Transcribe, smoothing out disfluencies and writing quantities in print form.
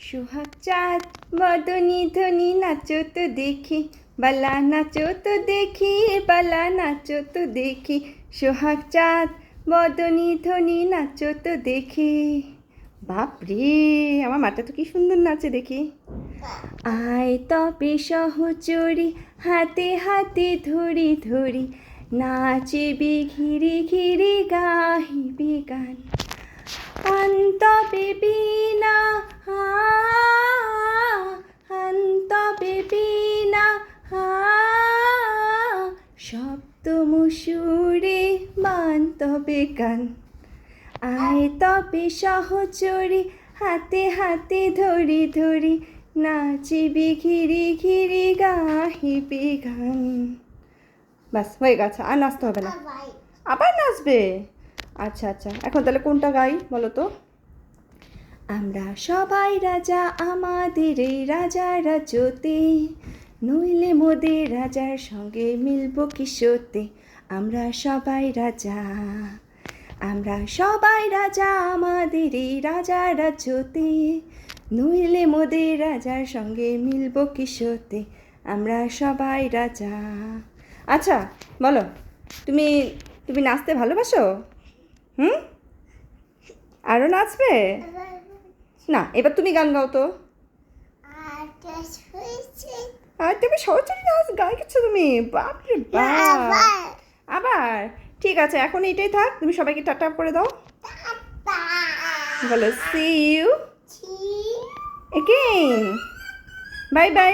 সোহাগ চাঁদ বদনী ধ্বনি নাচো তো দেখি, বালা নাচো তো দেখি, বালা নাচো তো দেখি। সোহাগ চাঁদ বদনী ধ্বনি নাচো তো দেখি। বাপরে, আমার মাটা তো কি সুন্দর নাচে দেখি। আয় তবে সহচরি, হাতে হাতে ধরি ধরি, নাচিবি ঘিরি ঘিরি গাহিবি গান। অন্তবে বীণা অন্তবে বীণা সপ্তমসুরে বান্তবে গান। আয় তবে সহচরি, হাতে হাতে ধরি ধরি, নাচিবি ঘিরি ঘিরি গাহিবি গান। বাস হয়ে গেছে, আর নাচতে হবে না। আবার নাচবে? আচ্ছা আচ্ছা, এখন তাহলে কোনটা গাই বলো তো? আমরা সবাই রাজা আমাদের এই রাজার রাজ্যতে, নইলে মোদের রাজার সঙ্গে মিলব কিসতে। আমরা সবাই রাজা, আমরা সবাই রাজা আমাদের এই রাজার রাজ্যতে, নইলে মোদের রাজার সঙ্গে মিলব কিসতে। আমরা সবাই রাজা। আচ্ছা বলো, তুমি তুমি নাচতে ভালোবাসো? আরও নাচবে? না, এবার তুমি গান গাও তো। আর তুমি সহচরি নাচ গাই গেছো তুমি, বাপরে বাপ। আবার ঠিক আছে, এখন এটাই থাক, তুমি সবাইকে টাটা করে দাও। বলো see you again, bye by.